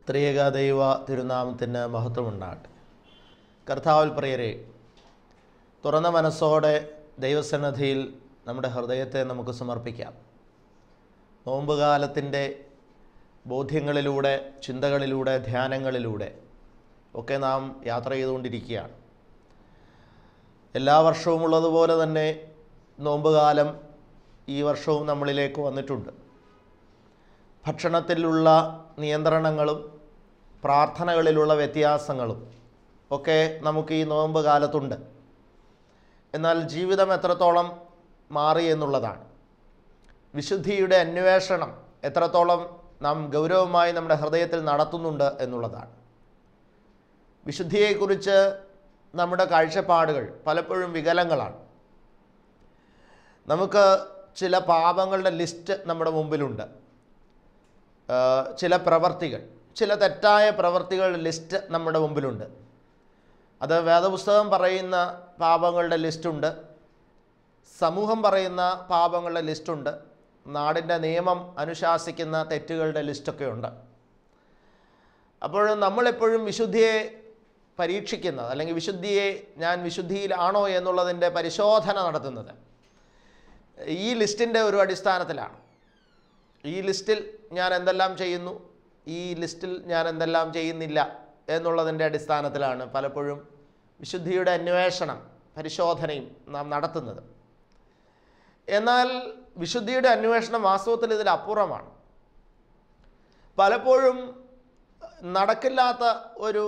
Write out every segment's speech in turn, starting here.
ത്രിയേക ദൈവ തിരുനാമത്തിന് മഹത്വമുണ്ടാകട്ടെ. കർത്താവിൽ പ്രിയരെ, തുറന്ന മനസ്സോടെ ദൈവസന്നിധിയിൽ നമ്മുടെ ഹൃദയത്തെ നമുക്ക് സമർപ്പിക്കാം. നോമ്പുകാലത്തിൻ്റെ ബോധ്യങ്ങളിലൂടെ, ചിന്തകളിലൂടെ, ധ്യാനങ്ങളിലൂടെ ഒക്കെ നാം യാത്ര ചെയ്തുകൊണ്ടിരിക്കുകയാണ്. എല്ലാ വർഷവും ഉള്ളതുപോലെ തന്നെ നോമ്പുകാലം ഈ വർഷവും നമ്മളിലേക്ക് വന്നിട്ടുണ്ട്. ഭക്ഷണത്തിലുള്ള നിയന്ത്രണങ്ങളും പ്രാർത്ഥനകളിലുള്ള വ്യത്യാസങ്ങളും ഒക്കെ നമുക്ക് ഈ നോമ്പ് കാലത്തുണ്ട്. എന്നാൽ ജീവിതം എത്രത്തോളം മാറി എന്നുള്ളതാണ്. വിശുദ്ധിയുടെ അന്വേഷണം എത്രത്തോളം നാം ഗൗരവമായി നമ്മുടെ ഹൃദയത്തിൽ നടത്തുന്നുണ്ട് എന്നുള്ളതാണ്. വിശുദ്ധിയെക്കുറിച്ച് നമ്മുടെ കാഴ്ചപ്പാടുകൾ പലപ്പോഴും വികലങ്ങളാണ്. നമുക്ക് ചില പാപങ്ങളുടെ ലിസ്റ്റ് നമ്മുടെ മുമ്പിലുണ്ട്. ചില പ്രവർത്തികൾ, ചില തെറ്റായ പ്രവർത്തികളുടെ ലിസ്റ്റ് നമ്മുടെ മുമ്പിലുണ്ട്. അത് വേദപുസ്തകം പറയുന്ന പാപങ്ങളുടെ ലിസ്റ്റുണ്ട്, സമൂഹം പറയുന്ന പാപങ്ങളുടെ ലിസ്റ്റുണ്ട്, നാടിൻ്റെ നിയമം അനുശാസിക്കുന്ന തെറ്റുകളുടെ ലിസ്റ്റൊക്കെ ഉണ്ട്. അപ്പോൾ നമ്മളെപ്പോഴും വിശുദ്ധിയെ പരീക്ഷിക്കുന്നത്, അല്ലെങ്കിൽ ഞാൻ വിശുദ്ധിയിലാണോ എന്നുള്ളതിൻ്റെ പരിശോധന നടത്തുന്നത് ഈ ലിസ്റ്റിൻ്റെ ഒരു അടിസ്ഥാനത്തിലാണ്. ഈ ലിസ്റ്റിൽ ഞാൻ എന്തെല്ലാം ചെയ്യുന്നു, ഈ ലിസ്റ്റിൽ ഞാൻ എന്തെല്ലാം ചെയ്യുന്നില്ല എന്നുള്ളതിൻ്റെ അടിസ്ഥാനത്തിലാണ് പലപ്പോഴും വിശുദ്ധിയുടെ അന്വേഷണം, പരിശോധനയും നാം നടത്തുന്നത്. എന്നാൽ വിശുദ്ധിയുടെ അന്വേഷണം വാസ്തവത്തിൽ ഇതിലപ്പുറമാണ്. പലപ്പോഴും നടക്കില്ലാത്ത ഒരു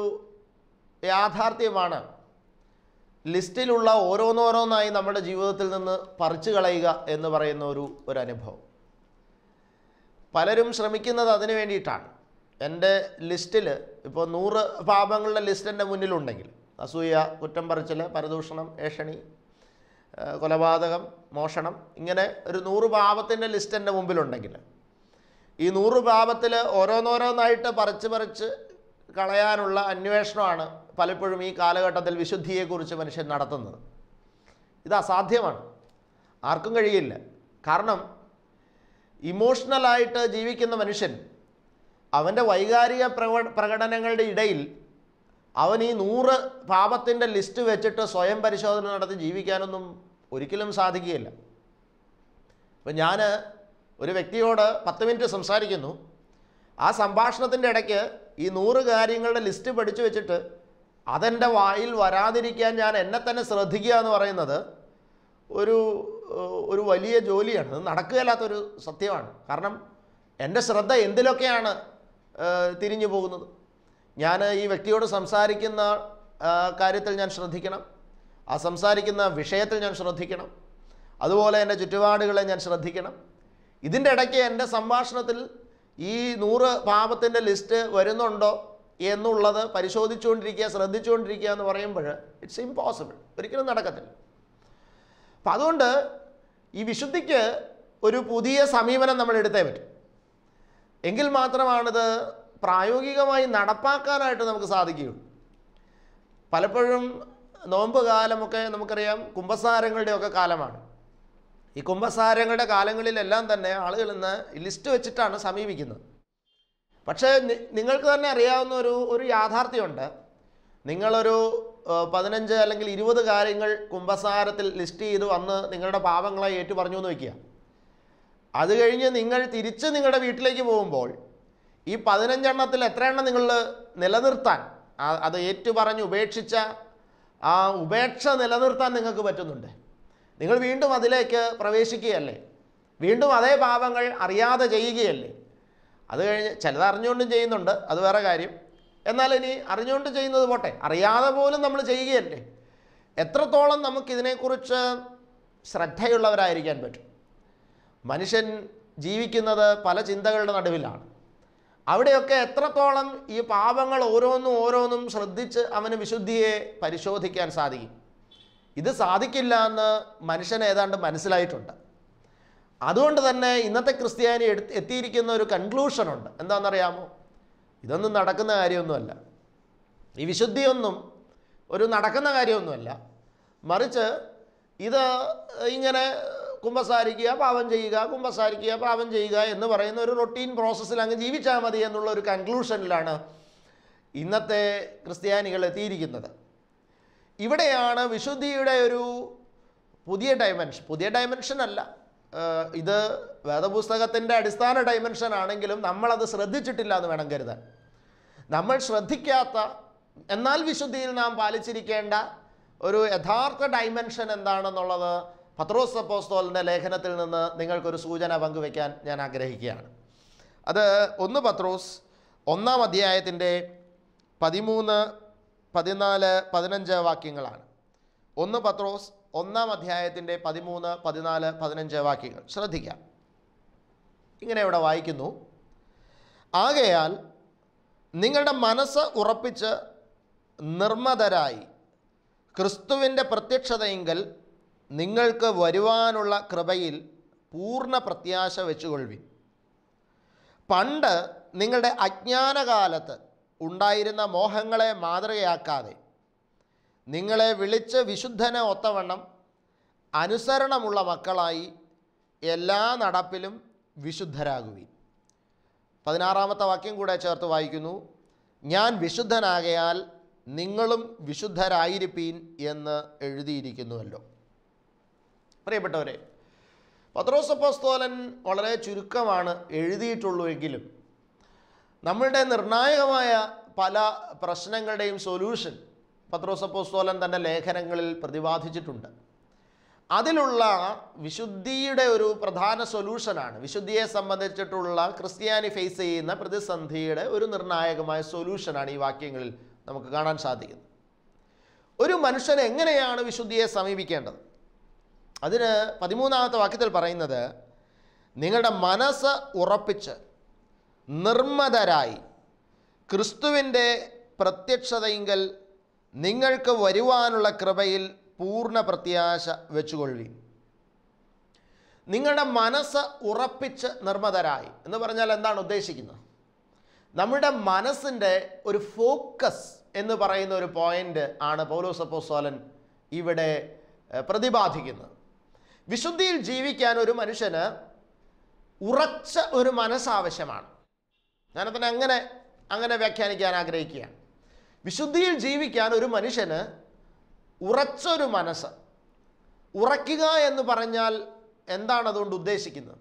യാഥാർത്ഥ്യമാണ് ലിസ്റ്റിലുള്ള ഓരോന്നോരോന്നായി നമ്മുടെ ജീവിതത്തിൽ നിന്ന് പറിച്ചു കളയുക എന്ന് പറയുന്ന ഒരു അനുഭവം. പലരും ശ്രമിക്കുന്നത് അതിനു വേണ്ടിയിട്ടാണ്. എൻ്റെ ലിസ്റ്റിൽ ഇപ്പോൾ 100 പാപങ്ങളുടെ ലിസ്റ്റ് എൻ്റെ മുന്നിലുണ്ടെങ്കിൽ, അസൂയ, കുറ്റം പറച്ചിൽ, പരദൂഷണം, ഏഷണി, കൊലപാതകം, മോഷണം, ഇങ്ങനെ ഒരു 100 പാപത്തിൻ്റെ ലിസ്റ്റ് എൻ്റെ മുമ്പിലുണ്ടെങ്കിൽ ഈ 100 പാപത്തിൽ ഓരോന്നോരോന്നായിട്ട് പറിച്ച് കളയാനുള്ള അന്വേഷണമാണ് പലപ്പോഴും ഈ കാലഘട്ടത്തിൽ വിശുദ്ധിയെക്കുറിച്ച് മനുഷ്യൻ നടത്തുന്നത്. ഇത് അസാധ്യമാണ്, ആർക്കും കഴിയില്ല. കാരണം ഇമോഷണലായിട്ട് ജീവിക്കുന്ന മനുഷ്യൻ അവൻ്റെ വൈകാരിക പ്രകടനങ്ങളുടെ ഇടയിൽ അവൻ ഈ 100 പാപത്തിൻ്റെ ലിസ്റ്റ് വെച്ചിട്ട് സ്വയം പരിശോധന നടത്തി ജീവിക്കാനൊന്നും ഒരിക്കലും സാധിക്കുകയില്ല. ഇപ്പം ഞാൻ ഒരു വ്യക്തിയോട് 10 മിനിറ്റ് സംസാരിക്കുന്നു. ആ സംഭാഷണത്തിൻ്റെ ഇടയ്ക്ക് ഈ 100 കാര്യങ്ങളുടെ ലിസ്റ്റ് പഠിച്ചു വെച്ചിട്ട് അതെൻ്റെ വായിൽ വരാതിരിക്കാൻ ഞാൻ എന്നെ തന്നെ ശ്രദ്ധിക്കുക എന്ന് പറയുന്നത് ഒരു വലിയ ജോലിയാണ്. അത് നടക്കുകയില്ലാത്തൊരു സത്യമാണ്. കാരണം എൻ്റെ ശ്രദ്ധ എന്തിലൊക്കെയാണ് തിരിഞ്ഞു പോകുന്നത്. ഞാൻ ഈ വ്യക്തിയോട് സംസാരിക്കുന്ന കാര്യത്തിൽ ഞാൻ ശ്രദ്ധിക്കണം, ആ സംസാരിക്കുന്ന വിഷയത്തിൽ ഞാൻ ശ്രദ്ധിക്കണം, അതുപോലെ എൻ്റെ ചുറ്റുപാടുകളെ ഞാൻ ശ്രദ്ധിക്കണം. ഇതിൻ്റെ ഇടയ്ക്ക് എൻ്റെ സംഭാഷണത്തിൽ ഈ 100 പാപത്തിൻ്റെ ലിസ്റ്റ് വരുന്നുണ്ടോ എന്നുള്ളത് പരിശോധിച്ചുകൊണ്ടിരിക്കുക, ശ്രദ്ധിച്ചുകൊണ്ടിരിക്കുക എന്ന് പറയുമ്പോൾ ഇറ്റ്സ് ഇമ്പോസിബിൾ, ഒരിക്കലും നടക്കത്തില്ല. അപ്പം അതുകൊണ്ട് ഈ വിശുദ്ധിക്ക് ഒരു പുതിയ സമീപനം നമ്മൾ എടുത്തേ പറ്റും. എങ്കിൽ മാത്രമാണിത് പ്രായോഗികമായി നടപ്പാക്കാനായിട്ട് നമുക്ക് സാധിക്കുകയുള്ളൂ. പലപ്പോഴും നോമ്പ് കാലമൊക്കെ നമുക്കറിയാം കുമ്പസാരങ്ങളുടെയൊക്കെ കാലമാണ്. ഈ കുമ്പസാരങ്ങളുടെ കാലങ്ങളിലെല്ലാം തന്നെ ആളുകൾ ഇന്ന് ലിസ്റ്റ് വെച്ചിട്ടാണ് സമീപിക്കുന്നത്. പക്ഷേ നിങ്ങൾക്ക് തന്നെ അറിയാവുന്ന ഒരു യാഥാർത്ഥ്യമുണ്ട്. നിങ്ങളൊരു 15 അല്ലെങ്കിൽ 20 കാര്യങ്ങൾ കുമ്പസാരത്തിൽ ലിസ്റ്റ് ചെയ്ത് വന്ന് നിങ്ങളുടെ പാപങ്ങളെ ഏറ്റു പറഞ്ഞു എന്ന് വയ്ക്കുക. അത് കഴിഞ്ഞ് നിങ്ങൾ തിരിച്ച് നിങ്ങളുടെ വീട്ടിലേക്ക് പോകുമ്പോൾ ഈ 15 എണ്ണത്തിൽ എത്ര എണ്ണം നിങ്ങൾ നിലനിർത്താൻ, അത് ഏറ്റു പറഞ്ഞ് ഉപേക്ഷിച്ച ആ ഉപേക്ഷ നിലനിർത്താൻ നിങ്ങൾക്ക് പറ്റുന്നുണ്ട്. നിങ്ങൾ വീണ്ടും അതിലേക്ക് പ്രവേശിക്കുകയല്ലേ, വീണ്ടും അതേ പാപങ്ങൾ അറിയാതെ ചെയ്യുകയല്ലേ. അത് കഴിഞ്ഞ് ചിലത് അറിഞ്ഞുകൊണ്ടും ചെയ്യുന്നുണ്ട്, അത് വേറെ കാര്യം. എന്നാൽ ഇനി അറിഞ്ഞുകൊണ്ട് ചെയ്യുന്നത് പോട്ടെ, അറിയാതെ പോലും നമ്മൾ ചെയ്യുകയല്ലേ. എത്രത്തോളം നമുക്കിതിനെക്കുറിച്ച് ശ്രദ്ധയുള്ളവരായിരിക്കാൻ പറ്റും. മനുഷ്യൻ ജീവിക്കുന്നത് പല ചിന്തകളുടെ നടുവിലാണ്. അവിടെയൊക്കെ എത്രത്തോളം ഈ പാപങ്ങൾ ഓരോന്നും ശ്രദ്ധിച്ച് അവന് വിശുദ്ധിയെ പരിശോധിക്കാൻ സാധിക്കും. ഇത് സാധിക്കില്ല എന്ന് മനുഷ്യൻ ഏതാണ്ട് മനസ്സിലായിട്ടുണ്ട്. അതുകൊണ്ട് തന്നെ ഇന്നത്തെ ക്രിസ്ത്യാനി എത്തിയിരിക്കുന്ന ഒരു കൺക്ലൂഷനുണ്ട്. എന്താണെന്നറിയാമോ? ഇതൊന്നും നടക്കുന്ന കാര്യമൊന്നുമല്ല, ഈ വിശുദ്ധിയൊന്നും ഒരു നടക്കുന്ന കാര്യമൊന്നുമല്ല. മറിച്ച് ഇത് ഇങ്ങനെ കുമ്പസാരിക്കുക, പാപം ചെയ്യുക, കുമ്പസാരിക്കുക, പാപം ചെയ്യുക എന്ന് പറയുന്ന ഒരു റൊട്ടീൻ പ്രോസസ്സിൽ അങ്ങ് ജീവിച്ചാൽ മതി എന്നുള്ള ഒരു കൺക്ലൂഷനിലാണ് ഇന്നത്തെ ക്രിസ്ത്യാനികൾ എത്തിയിരിക്കുന്നത്. ഇവിടെയാണ് വിശുദ്ധിയുടെ ഒരു പുതിയ ഡയമെൻഷൻ അല്ല, ഇത് വേദപുസ്തകത്തിൻ്റെ അടിസ്ഥാന ഡയമെൻഷൻ ആണെങ്കിലും നമ്മളത് ശ്രദ്ധിച്ചിട്ടില്ല എന്ന് വേണം കരുതാൻ. നമ്മൾ ശ്രദ്ധിക്കാത്ത എന്നാൽ വിശുദ്ധിയിൽ നാം പാലിച്ചിരിക്കേണ്ട ഒരു യഥാർത്ഥ ഡയമെൻഷൻ എന്താണെന്നുള്ളത് പത്രോസ് അപ്പോസ്തലൻ്റെ ലേഖനത്തിൽ നിന്ന് നിങ്ങൾക്കൊരു സൂചന പങ്കുവയ്ക്കാൻ ഞാൻ ആഗ്രഹിക്കുകയാണ്. അത് 1 പത്രോസ് 1-ാം അധ്യായത്തിൻ്റെ 13, 14, 15 വാക്യങ്ങളാണ്. 1 പത്രോസ് 1-ാം അധ്യായത്തിൻ്റെ 13, 14, 15 വാക്യങ്ങൾ ശ്രദ്ധിക്കാം. ഇങ്ങനെ ഇവിടെ വായിക്കുന്നു: ആകയാൽ നിങ്ങളുടെ മനസ്സ് ഉറപ്പിച്ച് നിർമ്മതരായി ക്രിസ്തുവിൻ്റെ പ്രത്യക്ഷതയെങ്കിൽ നിങ്ങൾക്ക് വരുവാനുള്ള കൃപയിൽ പൂർണ്ണ പ്രത്യാശ വെച്ചുകൊള്ളുവിൻ. പണ്ട് നിങ്ങളുടെ അജ്ഞാനകാലത്ത് ഉണ്ടായിരുന്ന മോഹങ്ങളെ മാതൃകയാക്കാതെ നിങ്ങളെ വിളിച്ച് വിശുദ്ധന് ഒത്തവണ്ണം അനുസരണമുള്ള മക്കളായി എല്ലാ നടപ്പിലും വിശുദ്ധരാകുവിൻ. 16-ാമത്തെ വാക്യം കൂടെ ചേർത്ത് വായിക്കുന്നു: ഞാൻ വിശുദ്ധനാകയാൽ നിങ്ങളും വിശുദ്ധരായിരിപ്പീൻ എന്ന് എഴുതിയിരിക്കുന്നുവല്ലോ. പ്രിയപ്പെട്ടവരെ, പത്രോസ് അപ്പോസ്തലൻ വളരെ ചുരുക്കമാണ് എഴുതിയിട്ടുള്ളൂ എങ്കിലും നമ്മളുടെ നിർണായകമായ പല പ്രശ്നങ്ങളുടെയും സൊല്യൂഷൻ പത്രോസ് അപ്പോസ്തലൻ തൻ്റെ ലേഖനങ്ങളിൽ പ്രതിപാദിച്ചിട്ടുണ്ട്. അതിലുള്ള വിശുദ്ധിയുടെ ഒരു പ്രധാന സൊല്യൂഷനാണ്, വിശുദ്ധിയെ സംബന്ധിച്ചിട്ടുള്ള ക്രിസ്ത്യാനി ഫേസ് ചെയ്യുന്ന പ്രതിസന്ധിയുടെ ഒരു നിർണായകമായ സൊല്യൂഷനാണ് ഈ വാക്യങ്ങളിൽ നമുക്ക് കാണാൻ സാധിക്കുന്നത്. ഒരു മനുഷ്യൻ എങ്ങനെയാണ് വിശുദ്ധിയെ സമീപിക്കേണ്ടത്? അതിന് 13-ാമത്തെ വാക്യത്തിൽ പറയുന്നത്: നിങ്ങളുടെ മനസ്സ് ഉറപ്പിച്ച് നിർമ്മതരായി ക്രിസ്തുവിൻ്റെ പ്രത്യക്ഷതയെങ്കിൽ നിങ്ങൾക്ക് വരുവാനുള്ള കൃപയിൽ പൂർണ്ണ പ്രത്യാശ വെച്ചുകൊള്ളുവിൻ. നിങ്ങളുടെ മനസ്സ് ഉറപ്പിച്ച് നിർമ്മതരായി എന്ന് പറഞ്ഞാൽ എന്താണ് ഉദ്ദേശിക്കുന്നത്? നമ്മുടെ മനസ്സിൻ്റെ ഒരു ഫോക്കസ് എന്ന് പറയുന്ന ഒരു പോയിന്റ് ആണ് പൗലോസ് അപ്പോസ്തലൻ ഇവിടെ പ്രതിപാദിക്കുന്നത്. വിശുദ്ധിയിൽ ജീവിക്കാൻ ഒരു മനുഷ്യന് ഉറച്ച ഒരു മനസ്സാവശ്യമാണ്. ഞാനതിനെ അങ്ങനെ വ്യാഖ്യാനിക്കാൻ ആഗ്രഹിക്കുകയാണ്. വിശുദ്ധിയിൽ ജീവിക്കാൻ ഒരു മനുഷ്യന് ഉറച്ചൊരു മനസ്സ്. ഉറയ്ക്കുക എന്ന് പറഞ്ഞാൽ എന്താണ് അതുകൊണ്ട് ഉദ്ദേശിക്കുന്നത്?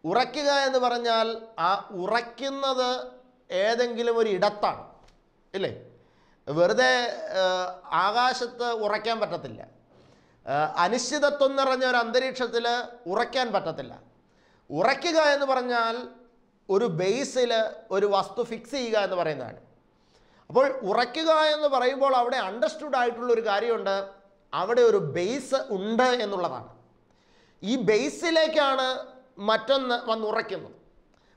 ഉറയ്ക്കുക എന്ന് പറഞ്ഞാൽ ആ ഉറയ്ക്കുന്നത് ഏതെങ്കിലും ഒരു ഇടത്താണ്, ഇല്ലേ? വെറുതെ ആകാശത്ത് ഉറയ്ക്കാൻ പറ്റത്തില്ല. അനിശ്ചിതത്വം നിറഞ്ഞ ഒരു അന്തരീക്ഷത്തിൽ ഉറയ്ക്കാൻ പറ്റത്തില്ല. ഉറയ്ക്കുക എന്ന് പറഞ്ഞാൽ ഒരു ബേസിൽ ഒരു വസ്തു ഫിക്സ് ചെയ്യുക എന്ന് പറയുന്നതാണ്. അപ്പോൾ ഉറയ്ക്കുക എന്ന് പറയുമ്പോൾ അവിടെ അണ്ടർസ്റ്റുഡ് ആയിട്ടുള്ളൊരു കാര്യമുണ്ട്, അവിടെ ഒരു ബേസ് ഉണ്ട് എന്നുള്ളതാണ്. ഈ ബേസിലേക്കാണ് മറ്റൊന്ന് വന്നുറയ്ക്കുന്നത്.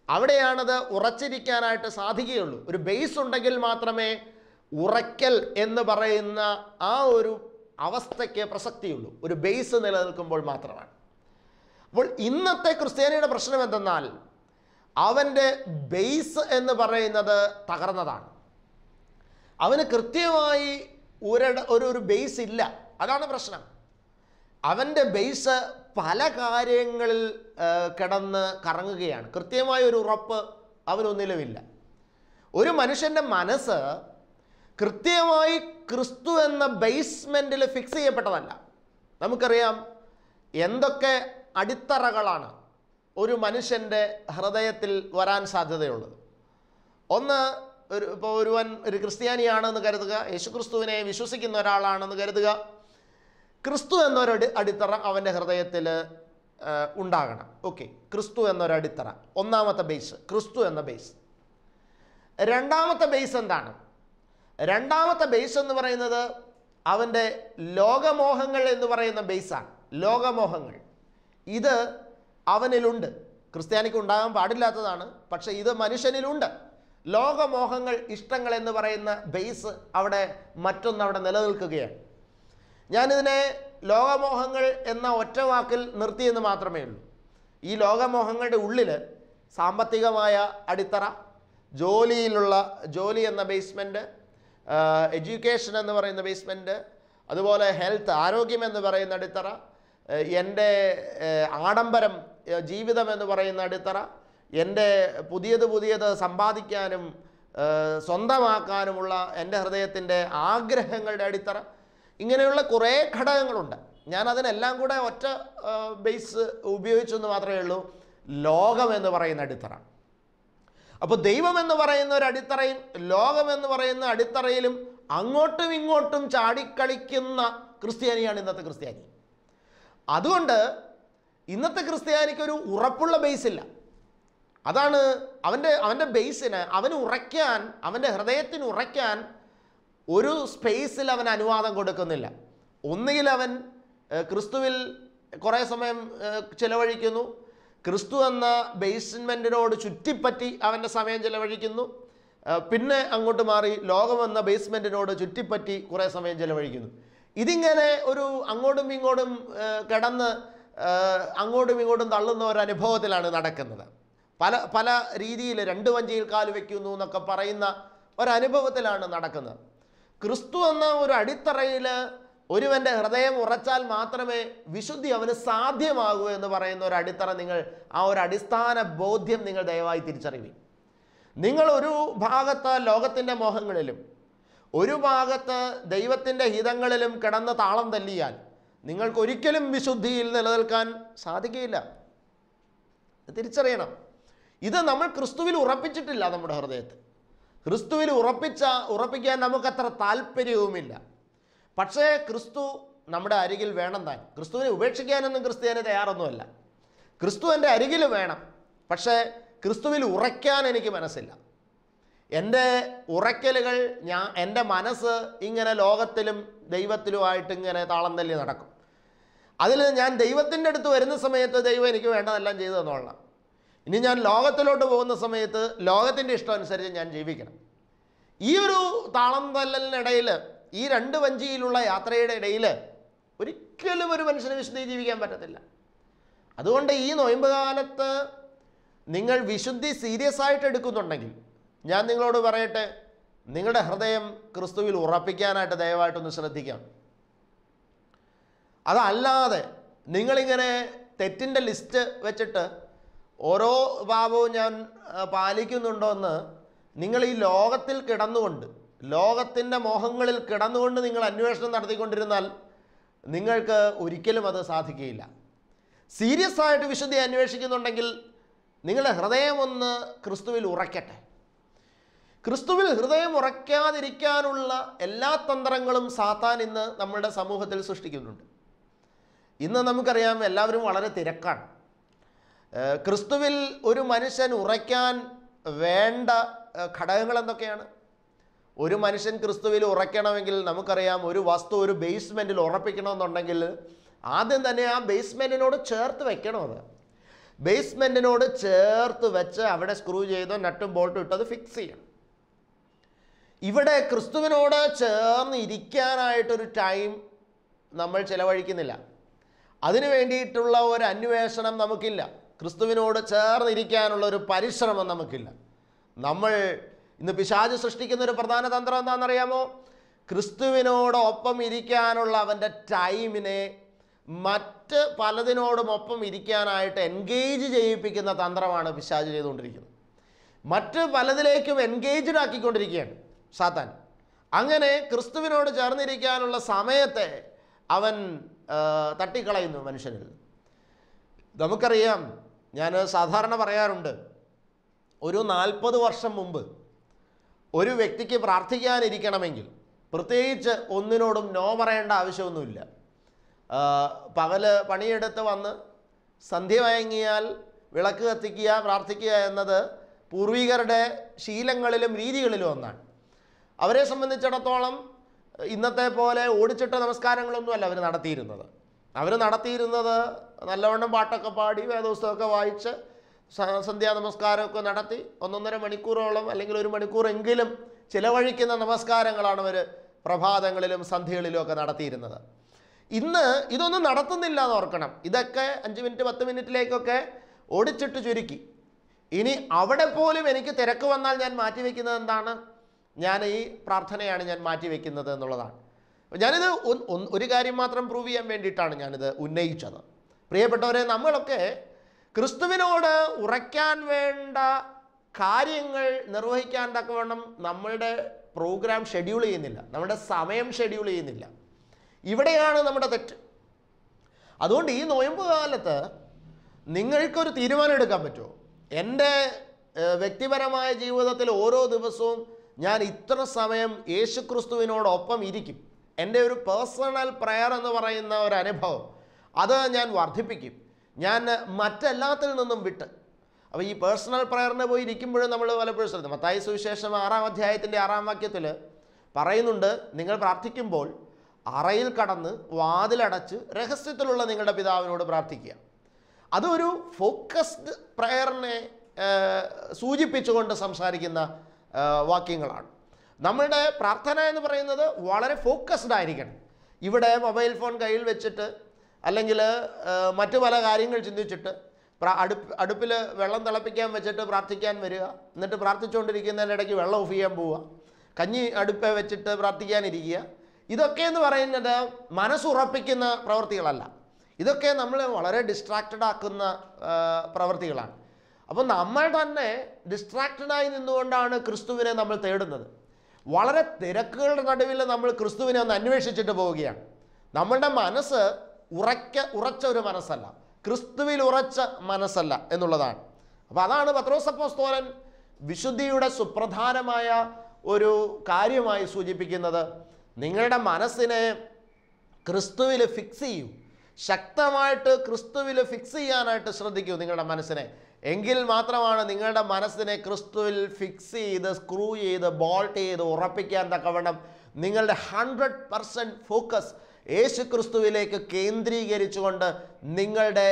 അവിടെയാണത് ഉറച്ചിരിക്കാനായിട്ട് സാധിക്കുകയുള്ളൂ. ഒരു ബേസ് ഉണ്ടെങ്കിൽ മാത്രമേ ഉറയ്ക്കൽ എന്ന് പറയുന്ന ആ ഒരു അവസ്ഥയ്ക്ക് പ്രസക്തിയുള്ളൂ. ഒരു ബേസ് നിലനിൽക്കുമ്പോൾ മാത്രമാണ്. അപ്പോൾ ഇന്നത്തെ ക്രിസ്ത്യാനിയുടെ പ്രശ്നം എന്തെന്നാൽ അവൻ്റെ ബേസ് എന്ന് പറയുന്നത് തകർന്നതാണ്. അവന് കൃത്യമായി ഒരു ബേസ് ഇല്ല. അതാണ് പ്രശ്നം. അവൻ്റെ ബേസ് പല കാര്യങ്ങളിൽ കിടന്ന് കറങ്ങുകയാണ്. കൃത്യമായ ഒരു ഉറപ്പ് അവനൊന്നിലുമില്ല. ഒരു മനുഷ്യൻ്റെ മനസ്സ് കൃത്യമായി ക്രിസ്തു എന്ന ബേസ്മെൻറ്റിൽ ഫിക്സ് ചെയ്യപ്പെട്ടതല്ല. നമുക്കറിയാം എന്തൊക്കെ അടിത്തറകളാണ് ഒരു മനുഷ്യൻ്റെ ഹൃദയത്തിൽ വരാൻ സാധ്യതയുള്ളത്. ഒന്ന്, ഇപ്പോൾ ഒരുവൻ ഒരു ക്രിസ്ത്യാനിയാണെന്ന് കരുതുക, യേശുക്രിസ്തുവിനെ വിശ്വസിക്കുന്ന ഒരാളാണെന്ന് കരുതുക. ക്രിസ്തു എന്നൊരു അടിത്തറ അവൻ്റെ ഹൃദയത്തിൽ ഉണ്ടാകണം. ഓക്കെ, ക്രിസ്തു എന്നൊരു അടിത്തറ, ഒന്നാമത്തെ ബേസ്, ക്രിസ്തു എന്ന ബേസ്. രണ്ടാമത്തെ ബേസ് എന്താണ്? രണ്ടാമത്തെ ബേസ് എന്ന് പറയുന്നത് അവൻ്റെ ലോകമോഹങ്ങൾ എന്ന് പറയുന്ന ബേസാണ്. ലോകമോഹങ്ങൾ ഇത് അവനിലുണ്ട്. ക്രിസ്ത്യാനിക്ക് ഉണ്ടാകാൻ പാടില്ലാത്തതാണ്, പക്ഷേ ഇത് മനുഷ്യനിലുണ്ട്. ലോകമോഹങ്ങൾ, ഇഷ്ടങ്ങൾ എന്ന് പറയുന്ന ബേസ് അവിടെ മറ്റൊന്നവിടെ നിലനിൽക്കുകയാണ്. ഞാനിതിനെ ലോകമോഹങ്ങൾ എന്ന ഒറ്റ വാക്കിൽ നിർത്തിയെന്ന് മാത്രമേ ഉള്ളൂ. ഈ ലോകമോഹങ്ങളുടെ ഉള്ളിൽ സാമ്പത്തികമായ അടിത്തറ, ജോലി എന്ന ബേസ്മെൻറ്റ്, എഡ്യൂക്കേഷൻ എന്ന് പറയുന്ന ബേസ്മെൻറ്റ്, അതുപോലെ ഹെൽത്ത്, ആരോഗ്യം എന്ന് പറയുന്ന അടിത്തറ, എൻ്റെ ആഡംബരം ജീവിതം എന്ന് പറയുന്ന അടിത്തറ, എൻ്റെ പുതിയത് സമ്പാദിക്കാനും സ്വന്തമാക്കാനുമുള്ള എൻ്റെ ഹൃദയത്തിൻ്റെ ആഗ്രഹങ്ങളുടെ അടിത്തറ, ഇങ്ങനെയുള്ള കുറേ ഘടകങ്ങളുണ്ട്. ഞാൻ അതിനെല്ലാം കൂടെ ഒറ്റ ബേസ് ഉപയോഗിച്ചെന്ന് മാത്രമേ ഉള്ളൂ, ലോകമെന്ന് പറയുന്ന അടിത്തറ. അപ്പോൾ ദൈവമെന്ന് പറയുന്ന ഒരു അടിത്തറയും ലോകമെന്ന് പറയുന്ന അടിത്തറയിലും അങ്ങോട്ടും ഇങ്ങോട്ടും ചാടിക്കളിക്കുന്ന ക്രിസ്ത്യാനിയാണ് ഇന്നത്തെ ക്രിസ്ത്യാനി. അതുകൊണ്ട് ഇന്നത്തെ ക്രിസ്ത്യാനിക്കൊരു ഉറപ്പുള്ള ബേസില്ല. അതാണ് അവൻ്റെ ബേസിന് അവന് ഉറയ്ക്കാൻ, അവൻ്റെ ഹൃദയത്തിന് ഉറയ്ക്കാൻ ഒരു സ്പേസിൽ അവൻ അനുവാദം കൊടുക്കുന്നില്ല. ഒന്നുകിൽ അവൻ ക്രിസ്തുവിൽ കുറേ സമയം ചിലവഴിക്കുന്നു, ക്രിസ്തു എന്ന ബേസ്മെൻറ്റിനോട് ചുറ്റിപ്പറ്റി അവൻ്റെ സമയം ചിലവഴിക്കുന്നു, പിന്നെ അങ്ങോട്ട് മാറി ലോകമെന്ന ബേസ്മെൻറ്റിനോട് ചുറ്റിപ്പറ്റി കുറേ സമയം ചിലവഴിക്കുന്നു. ഇതിങ്ങനെ ഒരു അങ്ങോട്ടും ഇങ്ങോട്ടും കിടന്ന് അങ്ങോട്ടും ഇങ്ങോട്ടും തള്ളുന്ന ഒരു അനുഭവത്തിലാണ് നടക്കുന്നത്. പല രീതിയിൽ രണ്ട് വഞ്ചിയിൽ കാല് വയ്ക്കുന്നു എന്നൊക്കെ പറയുന്ന ഒരനുഭവത്തിലാണ് നടക്കുന്നത്. ക്രിസ്തു എന്ന ഒരു അടിത്തറയിൽ ഒരുവൻ്റെ ഹൃദയം ഉറച്ചാൽ മാത്രമേ വിശുദ്ധി അവന് സാധ്യമാകൂ എന്ന് പറയുന്ന ഒരു അടിത്തറ ആ ഒരു അടിസ്ഥാന ബോധ്യം നിങ്ങൾ ദയവായി തിരിച്ചറിയുക. നിങ്ങൾ ഒരു ഭാഗത്ത് ലോകത്തിൻ്റെ മോഹങ്ങളിലും ഒരു ഭാഗത്ത് ദൈവത്തിൻ്റെ ഹിതങ്ങളിലും കിടന്ന് താളം തല്ലിയാൽ നിങ്ങൾക്കൊരിക്കലും വിശുദ്ധിയിൽ നിലനിൽക്കാൻ സാധിക്കുകയില്ല. തിരിച്ചറിയണം. ഇത് നമ്മൾ ക്രിസ്തുവിൽ ഉറപ്പിച്ചിട്ടില്ല. നമ്മുടെ ഹൃദയത്തിൽ ക്രിസ്തുവിൽ ഉറപ്പിക്കാൻ നമുക്കത്ര താല്പര്യവുമില്ല. പക്ഷേ ക്രിസ്തു നമ്മുടെ അരികിൽ വേണം താൻ. ക്രിസ്തുവിനെ ഉപേക്ഷിക്കാനൊന്നും ക്രിസ്ത്യാനി തയ്യാറൊന്നുമല്ല. ക്രിസ്തു എൻ്റെ അരികിൽ വേണം, പക്ഷേ ക്രിസ്തുവിൽ ഉറയ്ക്കാൻ എനിക്ക് മനസ്സില്ല. എൻ്റെ ഉറയ്ക്കലുകൾ എൻ്റെ മനസ്സ് ഇങ്ങനെ ലോകത്തിലും ദൈവത്തിലുമായിട്ട് ഇങ്ങനെ താളം തല്ലി നടക്കും. അതിൽ ഞാൻ ദൈവത്തിൻ്റെ അടുത്ത് വരുന്ന സമയത്ത് ദൈവം എനിക്ക് വേണ്ടതെല്ലാം ചെയ്തു തന്നോളാം. ഇനി ഞാൻ ലോകത്തിലോട്ട് പോകുന്ന സമയത്ത് ലോകത്തിൻ്റെ ഇഷ്ടം അനുസരിച്ച് ഞാൻ ജീവിക്കണം. ഈ ഒരു താളം തല്ലലിനിടയിൽ, ഈ രണ്ട് വഞ്ചിയിലുള്ള യാത്രയുടെ ഇടയിൽ ഒരിക്കലും ഒരു മനുഷ്യന് വിശുദ്ധി ജീവിക്കാൻ പറ്റത്തില്ല. അതുകൊണ്ട് ഈ നൊയമ്പ് കാലത്ത് നിങ്ങൾ വിശുദ്ധി സീരിയസ് ആയിട്ട് എടുക്കുന്നുണ്ടെങ്കിൽ ഞാൻ നിങ്ങളോട് പറയട്ടെ, നിങ്ങളുടെ ഹൃദയം ക്രിസ്തുവിൽ ഉറപ്പിക്കാനായിട്ട് ദയവായിട്ടൊന്ന് ശ്രദ്ധിക്കാം. അതല്ലാതെ നിങ്ങളിങ്ങനെ തെറ്റിൻ്റെ ലിസ്റ്റ് വെച്ചിട്ട് ഓരോ പാപവും ഞാൻ പാലിക്കുന്നുണ്ടോ എന്ന് നിങ്ങൾ ഈ ലോകത്തിൽ കിടന്നുകൊണ്ട്, ലോകത്തിൻ്റെ മോഹങ്ങളിൽ കിടന്നുകൊണ്ട് നിങ്ങൾ അന്വേഷണം നടത്തിക്കൊണ്ടിരുന്നാൽ നിങ്ങൾക്ക് ഒരിക്കലും അത് സാധിക്കുകയില്ല. സീരിയസ് ആയിട്ട് വിശുദ്ധി അന്വേഷിക്കുന്നുണ്ടെങ്കിൽ നിങ്ങളുടെ ഹൃദയം ഒന്ന് ക്രിസ്തുവിൽ ഉറയ്ക്കട്ടെ. ക്രിസ്തുവിൽ ഹൃദയം ഉറയ്ക്കാതിരിക്കാനുള്ള എല്ലാ തന്ത്രങ്ങളും സാത്താൻ ഇന്ന് നമ്മുടെ സമൂഹത്തിൽ സൃഷ്ടിക്കുന്നുണ്ട്. ഇന്ന് നമുക്കറിയാം, എല്ലാവരും വളരെ തിരക്കാണ്. ക്രിസ്തുവിൽ ഒരു മനുഷ്യൻ ഉറയ്ക്കാൻ വേണ്ട ഘടകങ്ങൾ എന്തൊക്കെയാണ്? ഒരു മനുഷ്യൻ ക്രിസ്തുവിൽ ഉറയ്ക്കണമെങ്കിൽ നമുക്കറിയാം, ഒരു വസ്തു ഒരു ബേസ്മെൻറ്റിൽ ഉറപ്പിക്കണമെന്നുണ്ടെങ്കിൽ ആദ്യം തന്നെ ആ ബേസ്മെൻറ്റിനോട് ചേർത്ത് വെക്കണം. അത് ബേസ്മെൻറ്റിനോട് ചേർത്ത് വെച്ച് അവിടെ സ്ക്രൂ ചെയ്തോ നട്ടും ബോൾട്ടും ഇട്ടത് ഫിക്സ് ചെയ്യണം. ഇവിടെ ക്രിസ്തുവിനോട് ചേർന്ന് ഇരിക്കാനായിട്ടൊരു ടൈം നമ്മൾ ചിലവഴിക്കുന്നില്ല. അതിനു വേണ്ടിയിട്ടുള്ള ഒരു അന്വേഷണം നമുക്കില്ല. ക്രിസ്തുവിനോട് ചേർന്നിരിക്കാനുള്ള ഒരു പരിശ്രമം നമുക്കില്ല. നമ്മൾ ഇന്ന് പിശാച് സൃഷ്ടിക്കുന്ന ഒരു പ്രധാന തന്ത്രം എന്താണെന്നറിയാമോ? ക്രിസ്തുവിനോടൊപ്പം ഇരിക്കാനുള്ള അവൻ്റെ ടൈമിനെ മറ്റ് പലതിനോടുമൊപ്പം ഇരിക്കാനായിട്ട് എൻഗേജ് ചെയ്യിപ്പിക്കുന്ന തന്ത്രമാണ് പിശാച് ചെയ്തുകൊണ്ടിരിക്കുന്നത്. മറ്റ് പലതിലേക്കും എൻഗേജ്ഡ് ആക്കിക്കൊണ്ടിരിക്കുകയാണ് സാത്താൻ. അങ്ങനെ ക്രിസ്തുവിനോട് ചേർന്നിരിക്കാനുള്ള സമയത്തെ അവൻ തട്ടിക്കളയുന്നു മനുഷ്യനിൽ. നമുക്കറിയാം, ഞാൻ സാധാരണ പറയാറുണ്ട്, ഒരു 40 വർഷം മുമ്പ് ഒരു വ്യക്തിക്ക് പ്രാർത്ഥിക്കാനിരിക്കണമെങ്കിൽ പ്രത്യേകിച്ച് ഒന്നിനോടും നോ പറയേണ്ട ആവശ്യമൊന്നുമില്ല. പകല് പണിയെടുത്ത് വന്ന് സന്ധ്യ വഴങ്ങിയാൽ വിളക്ക് കത്തിക്കുക, പ്രാർത്ഥിക്കുക എന്നത് പൂർവികരുടെ ശീലങ്ങളിലും രീതികളിലും ഒന്നാണ്. അവരെ സംബന്ധിച്ചിടത്തോളം ഇന്നത്തെ പോലെ ഓടിച്ചിട്ട നമസ്കാരങ്ങളൊന്നുമല്ല അവർ നടത്തിയിരുന്നത്. നല്ലവണ്ണം പാട്ടൊക്കെ പാടി വേദപുസ്തകമൊക്കെ വായിച്ച് സന്ധ്യാ നമസ്കാരമൊക്കെ നടത്തി 1.5 മണിക്കൂറോളം അല്ലെങ്കിൽ 1 മണിക്കൂറെങ്കിലും ചിലവഴിക്കുന്ന നമസ്കാരങ്ങളാണ് അവർ പ്രഭാതങ്ങളിലും സന്ധ്യകളിലും ഒക്കെ നടത്തിയിരുന്നത്. ഇന്ന് ഇതൊന്നും നടത്തുന്നില്ല എന്ന് ഓർക്കണം. ഇതൊക്കെ 5 മിനിറ്റ് 10 മിനിറ്റിലേക്കൊക്കെ ഓടിച്ചിട്ട് ചുരുക്കി. ഇനി അവിടെ പോലും എനിക്ക് തിരക്ക് വന്നാൽ ഞാൻ മാറ്റിവെക്കുന്നത് എന്താണ്? ഞാൻ ഈ പ്രാർത്ഥനയാണ് ഞാൻ മാറ്റിവെക്കുന്നത് എന്നുള്ളതാണ്. ഞാനിത് ഒരു കാര്യം മാത്രം പ്രൂവ് ചെയ്യാൻ വേണ്ടിയിട്ടാണ് ഞാനിത് ഉന്നയിച്ചത്. പ്രിയപ്പെട്ടവരെ, നമ്മളൊക്കെ ക്രിസ്തുവിനോട് ഉറയ്ക്കാൻ വേണ്ട കാര്യങ്ങൾ നിർവഹിക്കാൻ തക്കവണ്ണം നമ്മളുടെ പ്രോഗ്രാം ഷെഡ്യൂൾ ചെയ്യുന്നില്ല, നമ്മുടെ സമയം ഷെഡ്യൂൾ ചെയ്യുന്നില്ല. ഇവിടെയാണ് നമ്മുടെ തെറ്റ്. അതുകൊണ്ട് ഈ നോയമ്പ് കാലത്ത് നിങ്ങൾക്കൊരു തീരുമാനം എടുക്കാൻ പറ്റുമോ? എൻ്റെ വ്യക്തിപരമായ ജീവിതത്തിൽ ഓരോ ദിവസവും ഞാൻ ഇത്ര സമയം യേശുക്രിസ്തുവിനോടൊപ്പം ഇരിക്കും. എൻ്റെ ഒരു പേഴ്സണൽ പ്രയർ എന്ന് പറയുന്ന ഒരു അനുഭവം അത് ഞാൻ വർദ്ധിപ്പിക്കും, ഞാൻ മറ്റെല്ലാത്തിൽ നിന്നും വിട്ട്. അപ്പോൾ ഈ പേഴ്സണൽ പ്രയറിന് പോയി ഇരിക്കുമ്പോഴും നമ്മൾ പലപ്പോഴും ശ്രദ്ധിക്കും. മത്തായി സുവിശേഷം 6-ാം അധ്യായത്തിൻ്റെ 6-ാം വാക്യത്തിൽ പറയുന്നുണ്ട്, നിങ്ങൾ പ്രാർത്ഥിക്കുമ്പോൾ അറയിൽ കടന്ന് വാതിലടച്ച് രഹസ്യത്തിലുള്ള നിങ്ങളുടെ പിതാവിനോട് പ്രാർത്ഥിക്കുക. അതൊരു ഫോക്കസ്ഡ് പ്രയറിനെ സൂചിപ്പിച്ചുകൊണ്ട് സംസാരിക്കുന്ന വാക്യങ്ങളാണ്. നമ്മളുടെ പ്രാർത്ഥന എന്ന് പറയുന്നത് വളരെ ഫോക്കസ്ഡ് ആയിരിക്കണം. ഇവിടെ മൊബൈൽ ഫോൺ കയ്യിൽ വെച്ചിട്ട് അല്ലെങ്കിൽ മറ്റു പല കാര്യങ്ങൾ ചിന്തിച്ചിട്ട് അടുപ്പിൽ വെള്ളം തിളപ്പിക്കാൻ വെച്ചിട്ട് പ്രാർത്ഥിക്കാൻ വരിക, എന്നിട്ട് പ്രാർത്ഥിച്ചുകൊണ്ടിരിക്കുന്നതിൻ്റെ ഇടയ്ക്ക് വെള്ളം ഓഫ് ചെയ്യാൻ പോവുക, കഞ്ഞി അടുപ്പ് വെച്ചിട്ട് പ്രാർത്ഥിക്കാനിരിക്കുക, ഇതൊക്കെ എന്ന് പറയുന്നത് മനസ്സുറപ്പിക്കുന്ന പ്രവൃത്തികളല്ല. ഇതൊക്കെ നമ്മൾ വളരെ ഡിസ്ട്രാക്റ്റഡ് ആക്കുന്ന പ്രവൃത്തികളാണ്. അപ്പോൾ നമ്മൾ തന്നെ ഡിസ്ട്രാക്റ്റഡായി നിന്നുകൊണ്ടാണ് ക്രിസ്തുവിനെ നമ്മൾ തേടുന്നത്. വളരെ തിരക്കുകളുടെ നടുവിൽ നമ്മൾ ക്രിസ്തുവിനെ ഒന്ന് അന്വേഷിച്ചിട്ട് പോവുകയാണ്. നമ്മളുടെ മനസ്സ് ഉറച്ച ഒരു മനസ്സല്ല, ക്രിസ്തുവിൽ ഉറച്ച മനസ്സല്ല എന്നുള്ളതാണ്. അപ്പോൾ അതാണ് പത്രോസ് അപ്പോസ്തലൻ വിശുദ്ധിയുടെ സുപ്രധാനമായ ഒരു കാര്യമായി സൂചിപ്പിക്കുന്നത്. നിങ്ങളുടെ മനസ്സിനെ ക്രിസ്തുവിൽ ഫിക്സ് ചെയ്യൂ, ശക്തമായിട്ട് ക്രിസ്തുവിൽ ഫിക്സ് ചെയ്യാനായിട്ട് ശ്രദ്ധിക്കൂ നിങ്ങളുടെ മനസ്സിനെ. എങ്കിൽ മാത്രമാണ് നിങ്ങളുടെ മനസ്സിനെ ക്രിസ്തുവിൽ ഫിക്സ് ചെയ്ത് സ്ക്രൂ ചെയ്ത് ബോൾട്ട് ചെയ്ത് ഉറപ്പിക്കാൻ തക്കവണ്ണം നിങ്ങളുടെ 100% ഫോക്കസ് യേശു ക്രിസ്തുവിലേക്ക് കേന്ദ്രീകരിച്ചുകൊണ്ട് നിങ്ങളുടെ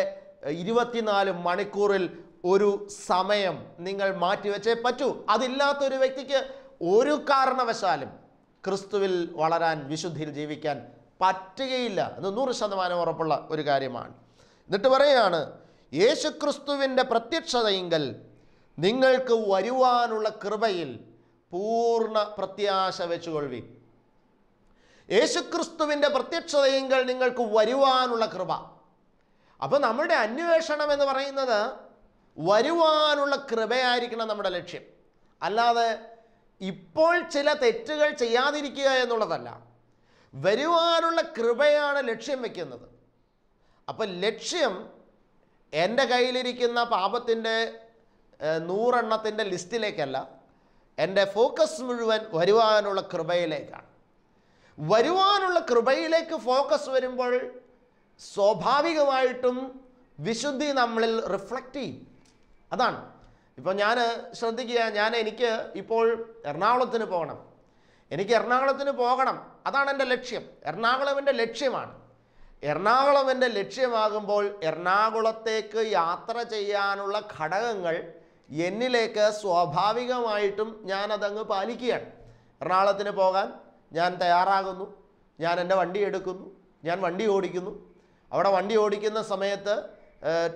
24 മണിക്കൂറിൽ ഒരു സമയം നിങ്ങൾ മാറ്റിവെച്ചേ പറ്റൂ. അതില്ലാത്തൊരു വ്യക്തിക്ക് ഒരു കാരണവശാലും ക്രിസ്തുവിൽ വളരാൻ, വിശുദ്ധിയിൽ ജീവിക്കാൻ പറ്റുകയില്ല. അത് 100% ഉറപ്പുള്ള ഒരു കാര്യമാണ്. എന്നിട്ട് പറയുകയാണ്, യേശുക്രിസ്തുവിൻ്റെ പ്രത്യക്ഷതയിങ്കൽ നിങ്ങൾക്ക് വരുവാനുള്ള കൃപയിൽ പൂർണ്ണ പ്രത്യാശ വെച്ചുകൊള്ളുവിൻ. യേശുക്രിസ്തുവിൻ്റെ പ്രത്യക്ഷതയിങ്കൽ നിങ്ങൾക്ക് വരുവാനുള്ള കൃപ. അപ്പോൾ നമ്മുടെ അന്വേഷണം എന്ന് പറയുന്നത് വരുവാനുള്ള കൃപയായിരിക്കണം നമ്മുടെ ലക്ഷ്യം. അല്ലാതെ ഇപ്പോൾ ചില തെറ്റുകൾ ചെയ്യാതിരിക്കുക എന്നുള്ളതല്ല. വരുവാനുള്ള കൃപയാണ് ലക്ഷ്യം വയ്ക്കുന്നത്. അപ്പം ലക്ഷ്യം എൻ്റെ കയ്യിലിരിക്കുന്ന പാപത്തിൻ്റെ 100 എണ്ണത്തിൻ്റെ ലിസ്റ്റിലേക്കല്ല, എൻ്റെ ഫോക്കസ് മുഴുവൻ വരുവാനുള്ള കൃപയിലേക്കാണ്. വരുവാനുള്ള കൃപയിലേക്ക് ഫോക്കസ് വരുമ്പോൾ സ്വാഭാവികമായിട്ടും വിശുദ്ധി നമ്മളിൽ റിഫ്ലക്റ്റ് ചെയ്യും. അതാണ്. ഇപ്പോൾ ഞാൻ ശ്രദ്ധിക്കുക, എനിക്ക് ഇപ്പോൾ എറണാകുളത്തിന് പോകണം, അതാണ് എൻ്റെ ലക്ഷ്യം. എറണാകുളം എൻ്റെ ലക്ഷ്യമാണ്. എറണാകുളം എൻ്റെ ലക്ഷ്യമാകുമ്പോൾ എറണാകുളത്തേക്ക് യാത്ര ചെയ്യാനുള്ള ഘടകങ്ങൾ എന്നിലേക്ക് സ്വാഭാവികമായിട്ടും ഞാനതങ്ങ് പാലിക്കുകയാണ്. എറണാകുളത്തിന് പോകാൻ ഞാൻ തയ്യാറാകുന്നു, ഞാൻ എൻ്റെ വണ്ടി എടുക്കുന്നു, ഞാൻ വണ്ടി ഓടിക്കുന്നു. അവിടെ വണ്ടി ഓടിക്കുന്ന സമയത്ത്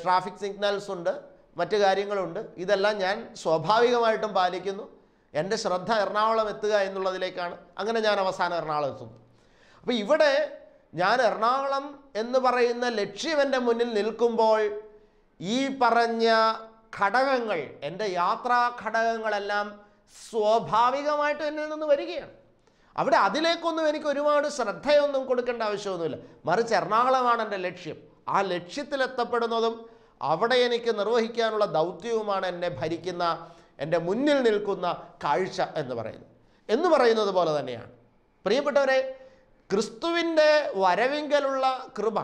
ട്രാഫിക് സിഗ്നൽസ് ഉണ്ട്, മറ്റു കാര്യങ്ങളുണ്ട്. ഇതെല്ലാം ഞാൻ സ്വാഭാവികമായിട്ടും പാലിക്കുന്നു. എൻ്റെ ശ്രദ്ധ എറണാകുളം എത്തുക എന്നുള്ളതിലേക്കാണ്. അങ്ങനെ ഞാൻ അവസാനം എറണാകുളം എത്തുന്നു. അപ്പോൾ ഇവിടെ ഞാൻ എറണാകുളം എന്ന് പറയുന്ന ലക്ഷ്യം എൻ്റെ മുന്നിൽ നിൽക്കുമ്പോൾ ഈ പറഞ്ഞ ഘടകങ്ങൾ, എൻ്റെ യാത്രാ ഘടകങ്ങളെല്ലാം സ്വാഭാവികമായിട്ടും എന്നിൽ നിന്ന് വരികയാണ്. അവിടെ അതിലേക്കൊന്നും എനിക്ക് ഒരുപാട് ശ്രദ്ധയൊന്നും കൊടുക്കേണ്ട ആവശ്യമൊന്നുമില്ല. മറിച്ച് എറണാകുളമാണ് എൻ്റെ ലക്ഷ്യം. ആ ലക്ഷ്യത്തിലെത്തപ്പെടുന്നതും അവിടെ എനിക്ക് നിർവഹിക്കാനുള്ള ദൗത്യവുമാണ് എന്നെ ഭരിക്കുന്ന, എൻ്റെ മുന്നിൽ നിൽക്കുന്ന കാഴ്ച എന്ന് പറയുന്നത് പോലെ തന്നെയാണ്. പ്രിയപ്പെട്ടവരെ, ക്രിസ്തുവിൻ്റെ വരവിങ്കലുള്ള കൃപ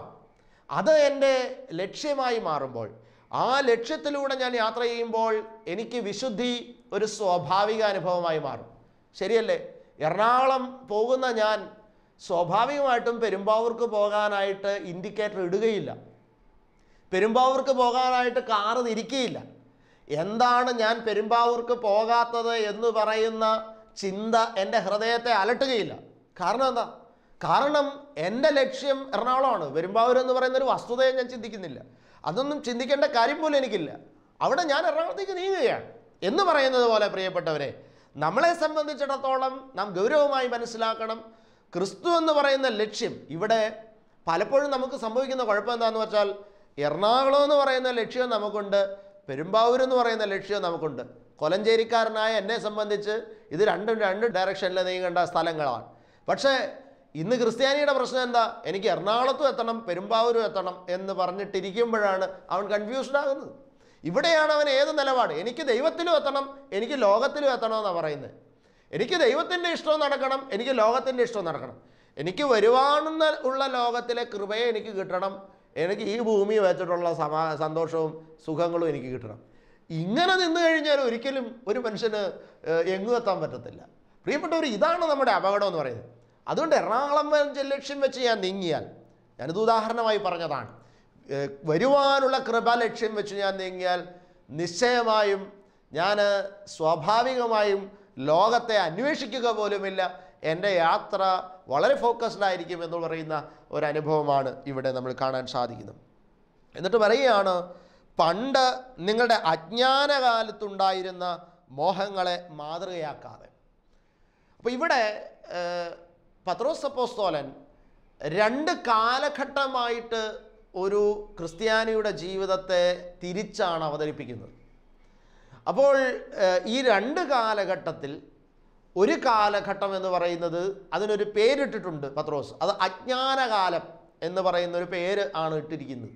അത് എൻ്റെ ലക്ഷ്യമായി മാറുമ്പോൾ, ആ ലക്ഷ്യത്തിലൂടെ ഞാൻ യാത്ര ചെയ്യുമ്പോൾ എനിക്ക് വിശുദ്ധി ഒരു സ്വാഭാവിക അനുഭവമായി മാറും. ശരിയല്ലേ? എറണാകുളം പോകുന്ന ഞാൻ സ്വാഭാവികമായിട്ടും പെരുമ്പാവൂർക്ക് പോകാനായിട്ട് ഇൻഡിക്കേറ്റർ ഇടുകയില്ല, പെരുമ്പാവൂർക്ക് പോകാനായിട്ട് കാറ് തിരിക്കുകയില്ല. എന്താണ് ഞാൻ പെരുമ്പാവൂർക്ക് പോകാത്തത് എന്ന് പറയുന്ന ചിന്ത എൻ്റെ ഹൃദയത്തെ അലട്ടുകയില്ല. കാരണം എന്താ? കാരണം എൻ്റെ ലക്ഷ്യം എറണാകുളമാണ്. പെരുമ്പാവൂർ എന്ന് പറയുന്നൊരു വസ്തുതയെ ഞാൻ ചിന്തിക്കുന്നില്ല. അതൊന്നും ചിന്തിക്കേണ്ട കാര്യം പോലും എനിക്കില്ല. അവിടെ ഞാൻ എറണാകുളത്തേക്ക് നീങ്ങുകയാണ് എന്ന് പറയുന്നത് പോലെ പ്രിയപ്പെട്ടവരെ, നമ്മളെ സംബന്ധിച്ചിടത്തോളം നാം ഗൗരവമായി മനസ്സിലാക്കണം. ക്രിസ്തു എന്ന് പറയുന്ന ലക്ഷ്യം ഇവിടെ പലപ്പോഴും നമുക്ക് സംഭവിക്കുന്ന കുഴപ്പം എന്താണെന്ന് വെച്ചാൽ, എറണാകുളം എന്ന് പറയുന്ന ലക്ഷ്യം നമുക്കുണ്ട്, പെരുമ്പാവൂർ എന്ന് പറയുന്ന ലക്ഷ്യം നമുക്കുണ്ട്. കൊലഞ്ചേരിക്കാരനായ എന്നെ സംബന്ധിച്ച് ഇത് രണ്ടും രണ്ട് ഡയറക്ഷനിൽ നീങ്ങേണ്ട സ്ഥലങ്ങളാണ്. പക്ഷേ ഇന്ന് ക്രിസ്ത്യാനിയുടെ പ്രശ്നം എന്താ? എനിക്ക് എറണാകുളത്തും എത്തണം, പെരുമ്പാവൂരും എത്തണം എന്ന് പറഞ്ഞിട്ടിരിക്കുമ്പോഴാണ് അവൻ കൺഫ്യൂസ്ഡ് ആകുന്നത്. ഇവിടെയാണ് അവൻ ഏത് നിലപാട്? എനിക്ക് ദൈവത്തിലും എത്തണം, എനിക്ക് ലോകത്തിലും എത്തണമെന്നാണ് പറയുന്നത്. എനിക്ക് ദൈവത്തിൻ്റെ ഇഷ്ടവും നടക്കണം, എനിക്ക് ലോകത്തിൻ്റെ ഇഷ്ടവും നടക്കണം. എനിക്ക് വരുവാണെന്ന ഉള്ള ലോകത്തിലെ കൃപയെ എനിക്ക് കിട്ടണം, എനിക്ക് ഈ ഭൂമി വെച്ചിട്ടുള്ള സന്തോഷവും സുഖങ്ങളും എനിക്ക് കിട്ടണം. ഇങ്ങനെ നിന്ന് കഴിഞ്ഞാൽ ഒരിക്കലും ഒരു മനുഷ്യന് എങ്ങും എത്താൻ പറ്റത്തില്ല. പ്രിയപ്പെട്ടവർ, ഇതാണ് നമ്മുടെ അപകടം എന്ന് പറയുന്നത്. അതുകൊണ്ട് എറണാകുളം ലക്ഷ്യം വെച്ച് ഞാൻ നീങ്ങിയാൽ, ഞാനിത് ഉദാഹരണമായി പറഞ്ഞതാണ്, വരുവാനുള്ള കൃപ ലക്ഷ്യം വെച്ച് ഞാൻ നീങ്ങിയാൽ നിശ്ചയമായും ഞാൻ സ്വാഭാവികമായും ലോകത്തെ അന്വേഷിക്കുക പോലുമില്ല. എൻ്റെ യാത്ര വളരെ ഫോക്കസ്ഡ് ആയിരിക്കും എന്ന് പറയുന്ന ഒരനുഭവമാണ് ഇവിടെ നമ്മൾ കാണാൻ സാധിക്കുന്നത്. എന്നിട്ട് പറയുകയാണ്, പണ്ട് നിങ്ങളുടെ അജ്ഞാനകാലത്തുണ്ടായിരുന്ന മോഹങ്ങളെ മാതൃകയാക്കാതെ. അപ്പോൾ ഇവിടെ പത്രോസ് അപ്പോസ്തലൻ രണ്ട് കാലഘട്ടമായിട്ട് ഒരു ക്രിസ്ത്യാനിയുടെ ജീവിതത്തെ തിരിച്ചാണ് അവതരിപ്പിക്കുന്നത്. അപ്പോൾ ഈ രണ്ട് കാലഘട്ടത്തിൽ ഒരു കാലഘട്ടം എന്ന് പറയുന്നത്, അതിനൊരു പേരിട്ടിട്ടുണ്ട് പത്രോസ്. അത് അജ്ഞാനകാലം എന്ന് പറയുന്ന ഒരു പേര് ആണ് ഇട്ടിരിക്കുന്നത്.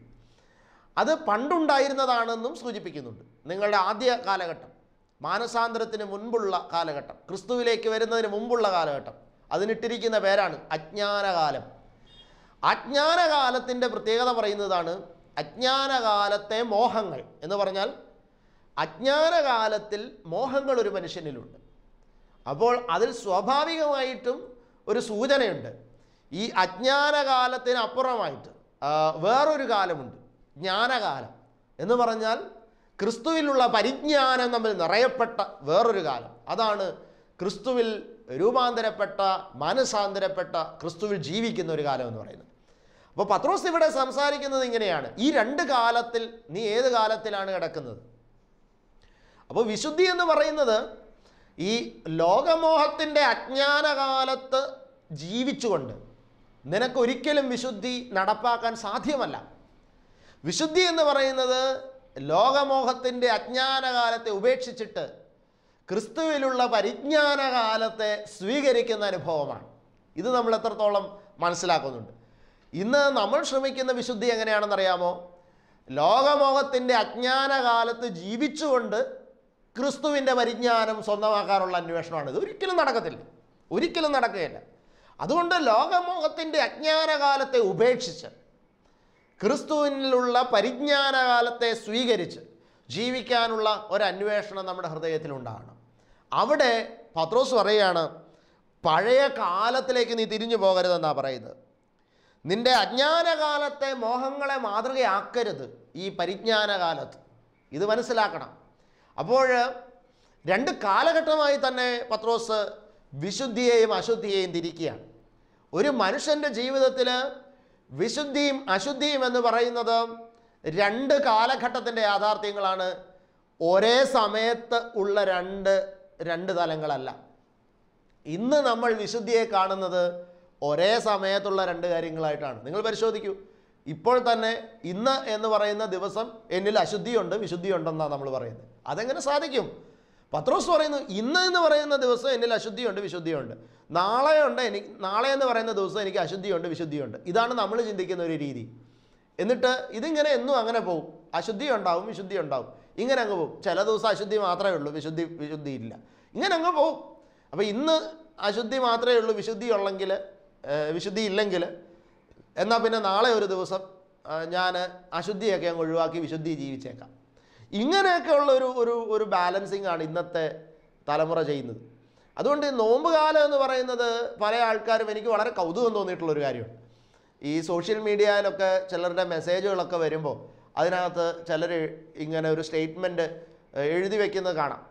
അത് പണ്ടുണ്ടായിരുന്നതാണെന്നും സൂചിപ്പിക്കുന്നുണ്ട്. നിങ്ങളുടെ ആദ്യ കാലഘട്ടം, മാനസാന്തരത്തിന് മുൻപുള്ള കാലഘട്ടം, ക്രിസ്തുവിലേക്ക് വരുന്നതിന് മുമ്പുള്ള കാലഘട്ടം, അതിനിട്ടിരിക്കുന്ന പേരാണ് അജ്ഞാനകാലം. അജ്ഞാനകാലത്തിൻ്റെ പ്രത്യേകത പറയുന്നതാണ് അജ്ഞാനകാലത്തെ മോഹങ്ങൾ എന്ന് പറഞ്ഞാൽ, അജ്ഞാനകാലത്തിൽ മോഹങ്ങൾ ഒരു മനുഷ്യനിലുണ്ട്. അപ്പോൾ അതിൽ സ്വാഭാവികമായിട്ടും ഒരു സൂചനയുണ്ട്. ഈ അജ്ഞാനകാലത്തിനപ്പുറമായിട്ട് വേറൊരു കാലമുണ്ട്, ജ്ഞാനകാലം എന്ന് പറഞ്ഞാൽ ക്രിസ്തുവിലുള്ള പരിജ്ഞാനം നമ്മൾ നിറയപ്പെട്ട വേറൊരു കാലം. അതാണ് ക്രിസ്തുവിൽ രൂപാന്തരപ്പെട്ട, മാനസാന്തരപ്പെട്ട, ക്രിസ്തുവിൽ ജീവിക്കുന്ന ഒരു കാലം എന്ന് പറയുന്നത്. അപ്പോൾ പത്രോസ് ഇവിടെ സംസാരിക്കുന്നത് ഇങ്ങനെയാണ്, ഈ രണ്ട് കാലത്തിൽ നീ ഏത് കാലത്തിലാണ് കിടക്കുന്നത്? അപ്പോൾ വിശുദ്ധി എന്ന് പറയുന്നത് ഈ ലോകമോഹത്തിൻ്റെ അജ്ഞാനകാലത്ത് ജീവിച്ചുകൊണ്ട് നിനക്കൊരിക്കലും വിശുദ്ധി നടപ്പാക്കാൻ സാധ്യമല്ല. വിശുദ്ധി എന്ന് പറയുന്നത് ലോകമോഹത്തിൻ്റെ അജ്ഞാനകാലത്തെ ഉപേക്ഷിച്ചിട്ട് ക്രിസ്തുവിലുള്ള പരിജ്ഞാനകാലത്തെ സ്വീകരിക്കുന്ന അനുഭവമാണ്. ഇത് നമ്മൾ എത്രത്തോളം മനസ്സിലാക്കുന്നുണ്ട്? ഇന്ന് നമ്മൾ ശ്രമിക്കുന്ന വിശുദ്ധി എങ്ങനെയാണെന്നറിയാമോ? ലോകമോഹത്തിൻ്റെ അജ്ഞാനകാലത്ത് ജീവിച്ചുകൊണ്ട് ക്രിസ്തുവിൻ്റെ പരിജ്ഞാനം സ്വന്തമാക്കാനുള്ള അന്വേഷണമാണ്. ഇത് ഒരിക്കലും നടക്കത്തില്ല, ഒരിക്കലും നടക്കുകയില്ല. അതുകൊണ്ട് ലോകമോഹത്തിൻ്റെ അജ്ഞാനകാലത്തെ ഉപേക്ഷിച്ച് ക്രിസ്തുവിനുള്ള പരിജ്ഞാനകാലത്തെ സ്വീകരിച്ച് ജീവിക്കാനുള്ള ഒരന്വേഷണം നമ്മുടെ ഹൃദയത്തിലുണ്ടാകണം. അവിടെ പത്രോസ് പറയുകയാണ്, പഴയ കാലത്തിലേക്ക് നീ തിരിഞ്ഞു പോകരുതെന്നാണ് പറയുന്നത്. നിൻ്റെ അജ്ഞാനകാലത്തെ മോഹങ്ങളെ മാതൃകയാക്കരുത് ഈ പരിജ്ഞാനകാലത്ത്. ഇത് മനസ്സിലാക്കണം. അപ്പോൾ രണ്ട് കാലഘട്ടമായി തന്നെ പത്രോസ് വിശുദ്ധിയെയും അശുദ്ധിയെയും തിരിക്കുകയാണ്. ഒരു മനുഷ്യൻ്റെ ജീവിതത്തിൽ വിശുദ്ധിയും അശുദ്ധിയും എന്ന് പറയുന്നത് രണ്ട് കാലഘട്ടത്തിൻ്റെ യാഥാർത്ഥ്യങ്ങളാണ്. ഒരേ സമയത്ത് ഉള്ള രണ്ട് തലങ്ങളല്ല. ഇന്ന് നമ്മൾ വിശുദ്ധിയെ കാണുന്നത് ഒരേ സമയത്തുള്ള രണ്ട് കാര്യങ്ങളായിട്ടാണ്. നിങ്ങൾ പരിശോധിക്കൂ, ഇപ്പോൾ തന്നെ ഇന്ന് എന്ന് പറയുന്ന ദിവസം എന്നിൽ അശുദ്ധിയുണ്ട് വിശുദ്ധിയുണ്ടെന്നാണ് നമ്മൾ പറയുന്നത്. അതെങ്ങനെ സാധിക്കും? പത്രോസ് പറയുന്നു, ഇന്ന് എന്ന് പറയുന്ന ദിവസം എന്നിൽ അശുദ്ധിയുണ്ട് വിശുദ്ധിയുണ്ട്, നാളെ എന്ന് പറയുന്ന ദിവസം എനിക്ക് അശുദ്ധിയുണ്ട് വിശുദ്ധിയുണ്ട്. ഇതാണ് നമ്മൾ ചിന്തിക്കുന്ന ഒരു രീതി. എന്നിട്ട് ഇതിങ്ങനെ എന്നും അങ്ങനെ പോകും. അശുദ്ധി ഉണ്ടാവും, വിശുദ്ധി ഉണ്ടാവും, ഇങ്ങനെ അങ്ങ് പോകും. ചില ദിവസം അശുദ്ധി മാത്രമേ ഉള്ളൂ, വിശുദ്ധി ഇല്ല, ഇങ്ങനെ അങ്ങ് പോകും. അപ്പോൾ ഇന്ന് അശുദ്ധി മാത്രമേ ഉള്ളൂ, വിശുദ്ധി ഇല്ലെങ്കിൽ എന്നാൽ പിന്നെ നാളെ ഒരു ദിവസം ഞാൻ അശുദ്ധിയൊക്കെ അങ്ങ് ഒഴിവാക്കി വിശുദ്ധി ജീവിച്ചേക്കാം. ഇങ്ങനെയൊക്കെയുള്ള ഒരു ബാലൻസിങ് ആണ് ഇന്നത്തെ തലമുറ ചെയ്യുന്നത്. അതുകൊണ്ട് നോമ്പ് കാലം എന്ന് പറയുന്നത് പല ആൾക്കാരും, എനിക്ക് വളരെ കൗതുകം തോന്നിയിട്ടുള്ളൊരു കാര്യമാണ്. ഈ സോഷ്യൽ മീഡിയയിലൊക്കെ ചിലരുടെ മെസ്സേജുകളൊക്കെ വരുമ്പോൾ അതിനകത്ത് ചിലർ ഇങ്ങനെ ഒരു സ്റ്റേറ്റ്മെൻറ്റ് എഴുതി വയ്ക്കുന്നത് കാണാം.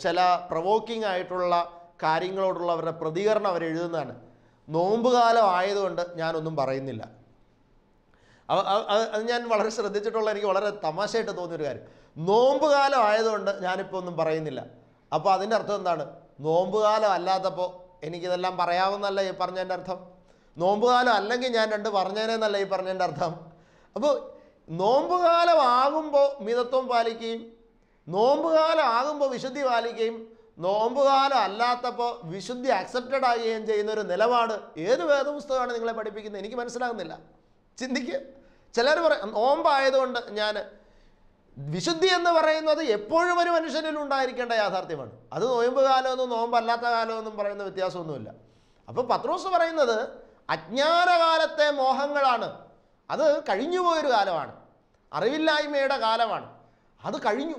ചില പ്രൊവോക്കിംഗ് ആയിട്ടുള്ള കാര്യങ്ങളോടുള്ള അവരുടെ പ്രതികരണം അവർ എഴുതുന്നതാണ്. നോമ്പ് കാലം ആയതുകൊണ്ട് ഞാനൊന്നും പറയുന്നില്ല. അത് ഞാൻ വളരെ ശ്രദ്ധിച്ചിട്ടുള്ള, എനിക്ക് വളരെ തമാശയായിട്ട് തോന്നിയൊരു കാര്യം. നോമ്പ് കാലം ആയതുകൊണ്ട് ഞാനിപ്പോൾ ഒന്നും പറയുന്നില്ല. അപ്പോൾ അതിൻ്റെ അർത്ഥം എന്താണ്? നോമ്പ് കാലം അല്ലാത്തപ്പോൾ എനിക്കിതെല്ലാം പറയാവുന്നല്ല ഈ പറഞ്ഞതിൻ്റെ അർത്ഥം. നോമ്പുകാലം അല്ലെങ്കിൽ ഞാൻ രണ്ട് പറഞ്ഞേനെന്നല്ല ഈ പറഞ്ഞതിൻ്റെ അർത്ഥം. അപ്പോൾ നോമ്പുകാലം ആകുമ്പോൾ മിതത്വം പാലിക്കുകയും നോമ്പുകാലം ആകുമ്പോൾ വിശുദ്ധി പാലിക്കുകയും നോമ്പുകാലം അല്ലാത്തപ്പോൾ വിശുദ്ധി അക്സെപ്റ്റഡ് ആകുകയും ചെയ്യുന്നൊരു നിലപാട് ഏത് വേദപുസ്തകമാണ് നിങ്ങളെ പഠിപ്പിക്കുന്നത്? എനിക്ക് മനസ്സിലാകുന്നില്ല. ചിന്തിക്കുക. ചിലർ പറയും നോമ്പായതുകൊണ്ട് ഞാൻ വിശുദ്ധി എന്ന് പറയുന്നത് എപ്പോഴും ഒരു മനുഷ്യനിൽ ഉണ്ടായിരിക്കേണ്ട യാഥാർത്ഥ്യമാണ്. അത് നോയമ്പ് കാലമൊന്നും നോമ്പല്ലാത്ത കാലമൊന്നും പറയുന്ന വ്യത്യാസമൊന്നുമില്ല. അപ്പോൾ പത്രോസ് പറയുന്നത് അജ്ഞാനകാലത്തെ മോഹങ്ങളാണ്. അത് കഴിഞ്ഞുപോയൊരു കാലമാണ്, അറിവില്ലായ്മയുടെ കാലമാണ്, അത് കഴിഞ്ഞു.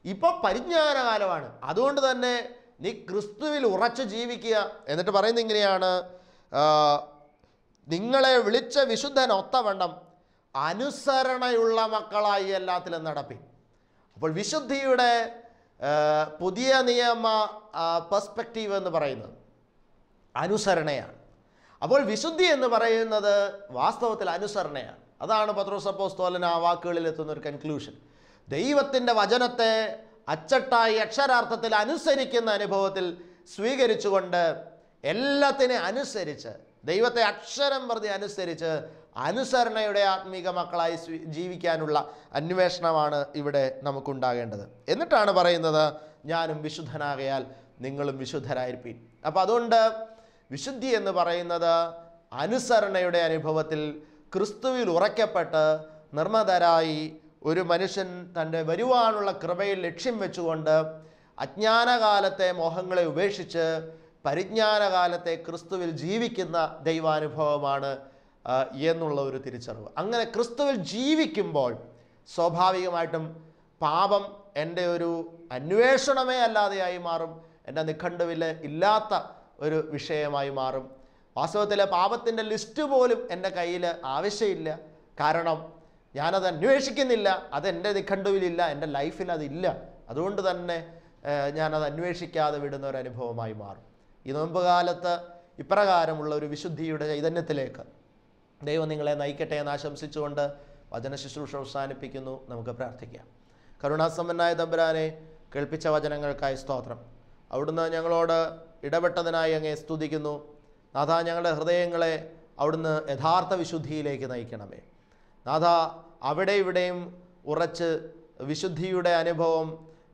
ഇപ്പം പരിജ്ഞാനകാലമാണ്. അതുകൊണ്ട് തന്നെ നീ ക്രിസ്തുവിൽ ഉറച്ചു ജീവിക്കുക. എന്നിട്ട് പറയുന്നത് ഇങ്ങനെയാണ്, നിങ്ങളെ വിളിച്ച വിശുദ്ധൻ ഒത്തവണ്ണം അനുസരണയുള്ള മക്കളായി എല്ലാത്തിലും നടപ്പിൻ. അപ്പോൾ വിശുദ്ധിയുടെ പുതിയ നിയമ പെർസ്പെക്റ്റീവ് എന്ന് പറയുന്നത് അനുസരണയാണ്. അപ്പോൾ വിശുദ്ധി എന്ന് പറയുന്നത് വാസ്തവത്തിൽ അനുസരണയാണ്. അതാണ് പത്രോസ് അപ്പോസ്തലൻ ആ വാക്കുകളിൽ എത്തുന്ന ഒരു കൺക്ലൂഷൻ. ദൈവത്തിൻ്റെ വചനത്തെ അച്ചട്ടായി അക്ഷരാർത്ഥത്തിൽ അനുസരിക്കുന്ന അനുഭവത്തിൽ സ്വീകരിച്ചുകൊണ്ട് എല്ലാത്തിനെയും അനുസരിച്ച് ദൈവത്തെ അക്ഷരം പ്രതി അനുസരിച്ച് അനുസരണയുടെ ആത്മീക മക്കളായി ജീവിക്കാനുള്ള അന്വേഷണമാണ് ഇവിടെ നമുക്കുണ്ടാകേണ്ടത്. എന്നിട്ടാണ് പറയുന്നത്, ഞാനും വിശുദ്ധനാകയാൽ നിങ്ങളും വിശുദ്ധരായിരിപ്പീൻ. അപ്പോൾ അതുകൊണ്ട് വിശുദ്ധി എന്ന് പറയുന്നത് അനുസരണയുടെ അനുഭവത്തിൽ ക്രിസ്തുവിൽ ഉറയ്ക്കപ്പെട്ട് നിർമ്മതരായി ഒരു മനുഷ്യൻ തൻ്റെ വരുവാനുള്ള കൃപയിൽ ലക്ഷ്യം വെച്ചുകൊണ്ട് അജ്ഞാനകാലത്തെ മോഹങ്ങളെ ഉപേക്ഷിച്ച് പരിജ്ഞാനകാലത്തെ ക്രിസ്തുവിൽ ജീവിക്കുന്ന ദൈവാനുഭവമാണ് എന്നുള്ള ഒരു തിരിച്ചറിവ്. അങ്ങനെ ക്രിസ്തുവിൽ ജീവിക്കുമ്പോൾ സ്വാഭാവികമായിട്ടും പാപം എൻ്റെ ഒരു അന്വേഷണമേ അല്ലാതെയായി മാറും, എൻ്റെ നിഘണ്ടുവിൽ ഇല്ലാത്ത ഒരു വിഷയമായി മാറും. വാസ്തവത്തിൽ പാപത്തിൻ്റെ ലിസ്റ്റ് പോലും എൻ്റെ കയ്യിൽ ആവശ്യമില്ല. കാരണം ഞാനത് അന്വേഷിക്കുന്നില്ല, അതെൻ്റെ നിഘണ്ടുവിലില്ല, എൻ്റെ ലൈഫിൽ അതില്ല. അതുകൊണ്ട് തന്നെ ഞാനത് അന്വേഷിക്കാതെ വിടുന്ന ഒരു അനുഭവമായി മാറും. ഈ നോമ്പുകാലത്ത് ഇപ്രകാരമുള്ള ഒരു വിശുദ്ധിയുടെ ചൈതന്യത്തിലേക്ക് ദൈവം നിങ്ങളെ നയിക്കട്ടെ എന്ന് ആശംസിച്ചുകൊണ്ട് വചന ശുശ്രൂഷ അവസാനിപ്പിക്കുന്നു. നമുക്ക് പ്രാർത്ഥിക്കാം. കരുണാസമ്പന്നായ തമ്പുരാനെ, കേൾപ്പിച്ച വചനങ്ങൾക്കായി സ്തോത്രം. അവിടുന്ന് ഞങ്ങളോട് ഇടപെട്ടതിനായി അങ്ങേ സ്തുതിക്കുന്നു. നാഥ, ഞങ്ങളുടെ ഹൃദയങ്ങളെ അവിടുന്ന് യഥാർത്ഥ വിശുദ്ധിയിലേക്ക് നയിക്കണമേ. നാഥ, അവിടെ ഇവിടെയും ഉറച്ച് വിശുദ്ധിയുടെ അനുഭവം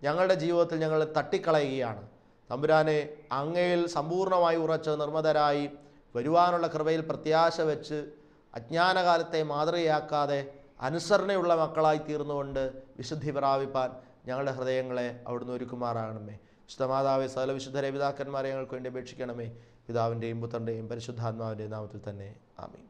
ഞങ്ങളുടെ ജീവിതത്തിൽ ഞങ്ങൾ തട്ടിക്കളയുകയാണ്. തമ്പുരാനെ, അങ്ങയിൽ സമ്പൂർണ്ണമായി ഉറച്ച് നിർമ്മതരായി വരുവാനുള്ള കൃപയിൽ പ്രത്യാശ വെച്ച് അജ്ഞാനകാലത്തെ മാതൃകയാക്കാതെ അനുസരണയുള്ള മക്കളായി തീർന്നുകൊണ്ട് വിശുദ്ധി പ്രാപിപ്പാൻ ഞങ്ങളുടെ ഹൃദയങ്ങളെ അവിടുന്ന് ഒരുക്കുമാറാകണമേ. വിശുദ്ധമാതാവേ, സകല വിശുദ്ധരെ പിതാക്കന്മാരെ ഞങ്ങൾക്ക് വേണ്ടി അപേക്ഷിക്കണമേ. പിതാവിൻ്റെയും പുത്രൻ്റെയും പരിശുദ്ധാത്മാവിൻ്റെയും നാമത്തിൽ തന്നെ. ആമീൻ.